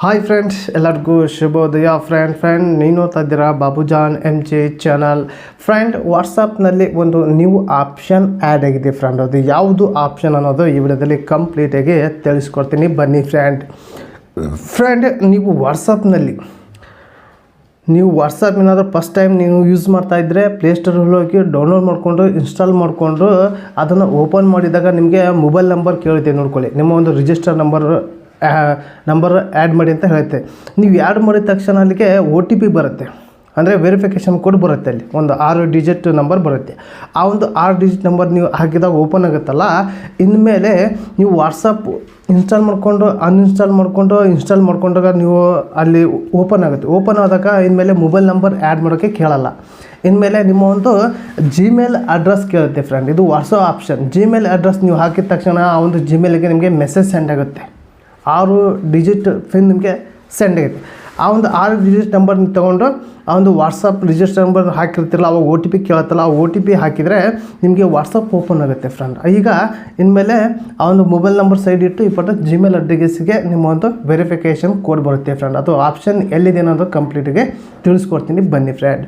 Hi friends, ಎಲ್ಲರಿಗೂ ಶುಭೋದಯ. Friend ನೀವು ನೋಡ್ತಾ ಇದ್ದೀರಾ ಬಾಬುಜಾನ್ MJ ಚಾನಲ್. ಫ್ರೆಂಡ್, ವಾಟ್ಸಪ್ನಲ್ಲಿ ಒಂದು ನ್ಯೂ ಆಪ್ಷನ್ ಆ್ಯಡ್ ಆಗಿದೆ ಫ್ರೆಂಡ್. ಅದು ಯಾವುದು ಆಪ್ಷನ್ ಅನ್ನೋದು ಈ ವಿಡಿಯೋದಲ್ಲಿ ಕಂಪ್ಲೀಟಾಗಿ ತಿಳಿಸ್ಕೊಡ್ತೀನಿ, ಬನ್ನಿ ಫ್ರೆಂಡ್. ನೀವು ವಾಟ್ಸಪ್ ಏನಾದರೂ ಫಸ್ಟ್ ಟೈಮ್ ನೀವು ಯೂಸ್ ಮಾಡ್ತಾಯಿದ್ರೆ ಪ್ಲೇಸ್ಟೋರಲ್ಲಿ ಹೋಗಿ ಡೌನ್ಲೋಡ್ ಮಾಡಿಕೊಂಡು ಇನ್ಸ್ಟಾಲ್ ಮಾಡಿಕೊಂಡು ಅದನ್ನು ಓಪನ್ ಮಾಡಿದಾಗ ನಿಮಗೆ ಮೊಬೈಲ್ ನಂಬರ್ ಕೇಳುತ್ತೆ. ನೋಡ್ಕೊಳ್ಳಿ, ನಿಮ್ಮ ಒಂದು ರಿಜಿಸ್ಟರ್ ನಂಬರ್ ಆ್ಯಡ್ ಮಾಡಿ ಅಂತ ಹೇಳುತ್ತೆ. ನೀವು ಆ್ಯಡ್ ಮಾಡಿದ ತಕ್ಷಣ ಅಲ್ಲಿಗೆ OTP ಬರುತ್ತೆ, ಅಂದರೆ ವೆರಿಫಿಕೇಷನ್ ಕೋಡ್ ಬರುತ್ತೆ. ಅಲ್ಲಿ ಒಂದು 6 ಡಿಜಿಟ್ ನಂಬರ್ ಬರುತ್ತೆ. ಆ ಒಂದು 6 ಡಿಜಿಟ್ ನಂಬರ್ ನೀವು ಹಾಕಿದಾಗ ಓಪನ್ ಆಗುತ್ತಲ್ಲ, ಇನ್ಮೇಲೆ ನೀವು ವಾಟ್ಸಪ್ ಇನ್ಸ್ಟಾಲ್ ಮಾಡ್ಕೊಂಡಾಗ ನೀವು ಅಲ್ಲಿ ಓಪನ್ ಆಗುತ್ತೆ. ಓಪನ್ ಆದಾಗ ಇನ್ಮೇಲೆ ಮೊಬೈಲ್ ನಂಬರ್ ಆ್ಯಡ್ ಮಾಡೋಕ್ಕೆ ಕೇಳಲ್ಲ. ಇನ್ಮೇಲೆ ನಿಮ್ಮ ಒಂದು ಜಿಮೇಲ್ ಅಡ್ರೆಸ್ ಕೇಳುತ್ತೆ ಫ್ರೆಂಡ್. ಇದು ವಾಟ್ಸಪ್ ಆಪ್ಷನ್. ಜಿಮೇಲ್ ಅಡ್ರೆಸ್ ನೀವು ಹಾಕಿದ ತಕ್ಷಣ ಆ ಒಂದು ಜಿಮೇಲ್ಗೆ ನಿಮಗೆ ಮೆಸೇಜ್ ಸೆಂಡ್ ಆಗುತ್ತೆ. 6 ಡಿಜಿಟ್ ಪಿನ್ ನಿಮಗೆ ಸೆಂಡ್ ಆಗುತ್ತೆ. ಆ ಒಂದು 6 ಡಿಜಿಟ್ ನಂಬರ್ ನೀವು ತೊಗೊಂಡು ಆ ಒಂದು ವಾಟ್ಸಪ್ ರಿಜಿಸ್ಟರ್ ನಂಬರ್ ಹಾಕಿರ್ತಿರಲ್ಲ, ಅವಾಗ OTP ಕೇಳುತ್ತಲ್ಲ, ಆ OTP ಹಾಕಿದರೆ ನಿಮಗೆ ವಾಟ್ಸಪ್ ಓಪನ್ ಆಗುತ್ತೆ ಫ್ರೆಂಡ್. ಈಗ ಇನ್ಮೇಲೆ ಆ ಒಂದು ಮೊಬೈಲ್ ನಂಬರ್ ಸೈಡ್ ಇಟ್ಟು ಇಪ್ಪತ್ತು ಜಿಮೇಲ್ ಅಡ್ರೆಸ್ಗೆ ನಿಮ್ಮ ಒಂದು ವೆರಿಫಿಕೇಷನ್ ಕೋಡ್ ಬರುತ್ತೆ ಫ್ರೆಂಡ್. ಅದು ಆಪ್ಷನ್ ಎಲ್ಲಿದೆ ಅನ್ನೋದು ಕಂಪ್ಲೀಟಿಗೆ ತಿಳಿಸ್ಕೊಡ್ತೀನಿ, ಬನ್ನಿ ಫ್ರೆಂಡ್.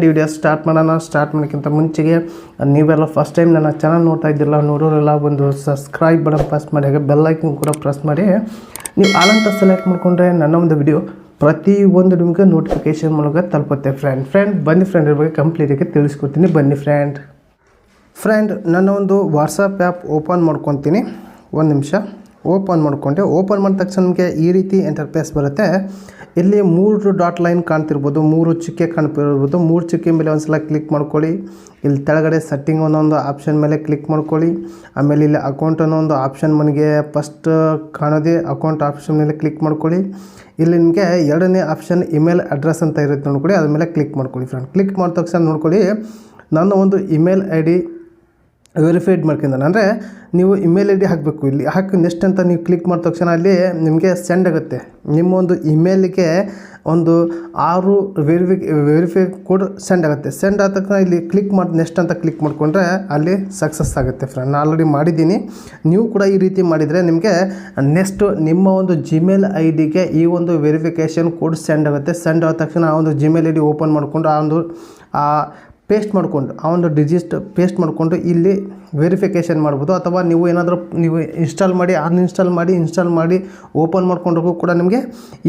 ಈ ವಿಡಿಯೋ ಸ್ಟಾರ್ಟ್ ಮಾಡೋಕ್ಕಿಂತ ಮುಂಚೆಗೆ ನೀವೆಲ್ಲ ಫಸ್ಟ್ ಟೈಮ್ ನನ್ನ ಚಾನಲ್ ನೋಡ್ತಾ ಇದ್ದಿಲ್ಲ, ನೋಡೋರೆಲ್ಲ ಒಂದು ಸಬ್ಸ್ಕ್ರೈಬ್ ಬಟನ್ ಪ್ರೆಸ್ ಮಾಡಿ, ಹಾಗೆ ಬೆಲ್ ಐಕನ್ ಕೂಡ ಪ್ರೆಸ್ ಮಾಡಿ. ನೀವು ಆಲಂತ ಸೆಲೆಕ್ಟ್ ಮಾಡಿಕೊಂಡ್ರೆ ನನ್ನ ಒಂದು ವಿಡಿಯೋ ಪ್ರತಿಯೊಂದು ನಿಮಗೆ ನೋಟಿಫಿಕೇಷನ್ ಮೂಲಕ ತಲುಪುತ್ತೆ ಫ್ರೆಂಡ್. ಬನ್ನಿ ಇದ್ರ ಬಗ್ಗೆ ಕಂಪ್ಲೀಟಾಗಿ ತಿಳಿಸ್ಕೊಡ್ತೀನಿ, ಬನ್ನಿ ಫ್ರೆಂಡ್. ನನ್ನ ಒಂದು ವಾಟ್ಸಪ್ ಆ್ಯಪ್ ಓಪನ್ ಮಾಡ್ಕೊತೀನಿ. ಒಂದು ನಿಮಿಷ ಓಪನ್ ಮಾಡಿದ ತಕ್ಷಣ ನಿಮಗೆ ಈ ರೀತಿ ಇಂಟರ್ಫೇಸ್ ಬರುತ್ತೆ. ಇಲ್ಲಿ 3 ಡಾಟ್ ಲೈನ್ ಕಾಣ್ತಿರ್ಬೋದು, 3 ಚುಕ್ಕೆ ಕಾಣ್ತಿರ್ಬೋದು. 3 ಚುಕ್ಕೆ ಮೇಲೆ ಒಂದು ಸಲ ಕ್ಲಿಕ್ ಮಾಡ್ಕೊಳ್ಳಿ. ಇಲ್ಲಿ ಕೆಳಗಡೆ ಸೆಟ್ಟಿಂಗ್ ಅನ್ನೋ ಆಪ್ಷನ್ ಮೇಲೆ ಕ್ಲಿಕ್ ಮಾಡ್ಕೊಳ್ಳಿ. ಆಮೇಲೆ ಇಲ್ಲಿ ಅಕೌಂಟ್ ಅನ್ನೋ ಒಂದು ಆಪ್ಷನ್ ಮನೆಗೆ ಫಸ್ಟ್ ಕಾಣೋದೇ ಅಕೌಂಟ್ ಆಪ್ಷನ್ ಮೇಲೆ ಕ್ಲಿಕ್ ಮಾಡ್ಕೊಳ್ಳಿ. ಇಲ್ಲಿ ನಿಮಗೆ 2ನೇ ಆಪ್ಷನ್ ಇಮೇಲ್ ಅಡ್ರೆಸ್ ಅಂತ ಇರುತ್ತೆ, ನೋಡ್ಕೊಳ್ಳಿ. ಅದ್ರ ಮೇಲೆ ಕ್ಲಿಕ್ ಮಾಡ್ಕೊಳ್ಳಿ ಫ್ರೆಂಡ್. ಕ್ಲಿಕ್ ಮಾಡಿದ ತಕ್ಷಣ ನೋಡ್ಕೊಳ್ಳಿ, ನನ್ನ ಒಂದು ಇಮೇಲ್ ID ವೆರಿಫೈಡ್ ಮಾಡ್ಕೊಂಡಾನೆ. ಅಂದರೆ ನೀವು ಇಮೇಲ್ ID ಹಾಕಬೇಕು. ಇಲ್ಲಿ ಹಾಕಿ ನೆಕ್ಸ್ಟ್ ಅಂತ ನೀವು ಕ್ಲಿಕ್ ಮಾಡಿದ ತಕ್ಷಣ ಅಲ್ಲಿ ನಿಮಗೆ ಸೆಂಡ್ ಆಗುತ್ತೆ. ನಿಮ್ಮ ಒಂದು ಇಮೇಲಿಗೆ ಒಂದು 6 ವೆರಿಫೈ ಕೋಡ್ ಸೆಂಡ್ ಆಗುತ್ತೆ. ಸೆಂಡ್ ಆದ ತಕ್ಷಣ ಇಲ್ಲಿ ಕ್ಲಿಕ್ ಮಾಡಿ ನೆಕ್ಸ್ಟ್ ಅಂತ ಕ್ಲಿಕ್ ಮಾಡಿಕೊಂಡ್ರೆ ಅಲ್ಲಿ ಸಕ್ಸಸ್ ಆಗುತ್ತೆ ಫ್ರೆಂಡ್. ನಾನು ಆಲ್ರೆಡಿ ಮಾಡಿದ್ದೀನಿ. ನೀವು ಕೂಡ ಈ ರೀತಿ ಮಾಡಿದರೆ ನಿಮಗೆ ನೆಕ್ಸ್ಟು ನಿಮ್ಮ ಒಂದು ಜಿಮೇಲ್ IDಗೆ ಈ ಒಂದು ವೆರಿಫಿಕೇಷನ್ ಕೋಡ್ ಸೆಂಡ್ ಆಗುತ್ತೆ. ಸೆಂಡ್ ಆದ ತಕ್ಷಣ ಆ ಒಂದು ಜಿಮೇಲ್ ID ಓಪನ್ ಮಾಡಿಕೊಂಡು ಆ ಡಿಜಿಟ್ ಪೇಸ್ಟ್ ಮಾಡಿಕೊಂಡು ಇಲ್ಲಿ ವೆರಿಫಿಕೇಷನ್ ಮಾಡ್ಬೋದು. ಅಥವಾ ನೀವು ಏನಾದರೂ ಇನ್ಸ್ಟಾಲ್ ಮಾಡಿ ಓಪನ್ ಮಾಡ್ಕೊಂಡ್ರೂ ಕೂಡ ನಿಮಗೆ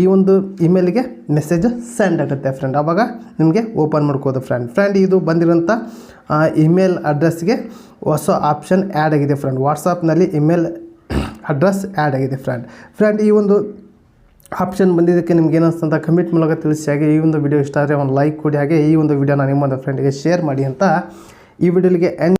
ಈ ಒಂದು ಇಮೇಲ್ಗೆ ಮೆಸೇಜ್ ಸೆಂಡ್ ಆಗುತ್ತೆ ಫ್ರೆಂಡ್. ಆವಾಗ ನಿಮಗೆ ಓಪನ್ ಮಾಡ್ಕೋದು ಫ್ರೆಂಡ್. ಇದು ಬಂದಿರೋಂಥ ಇಮೇಲ್ ಅಡ್ರೆಸ್ಗೆ ಹೊಸ ಆಪ್ಷನ್ ಆ್ಯಡ್ ಆಗಿದೆ ಫ್ರೆಂಡ್. ವಾಟ್ಸಪ್ನಲ್ಲಿ ಇಮೇಲ್ ಅಡ್ರೆಸ್ ಆ್ಯಡ್ ಆಗಿದೆ ಫ್ರೆಂಡ್. ಈ ಒಂದು ಆಪ್ಷನ್ ಬಂದಿದ್ದಕ್ಕೆ ನಿಮ್ಗೆ ಏನಿಸ್ತಂತ ಕಮೆಂಟ್ ಮೂಲಕ ತಿಳಿಸಿ. ಹಾಗೆ ಈ ಒಂದು ವಿಡಿಯೋ ಇಷ್ಟ ಆದರೆ ಒಂದು ಲೈಕ್ ಕೊಡಿ. ಹಾಗೆ ಈ ಒಂದು ವಿಡಿಯೋನ ನಿಮ್ಮೊಂದು ಫ್ರೆಂಡಿಗೆ ಶೇರ್ ಮಾಡಿ ಅಂತ ಈ ವಿಡಿಯೋಗೆ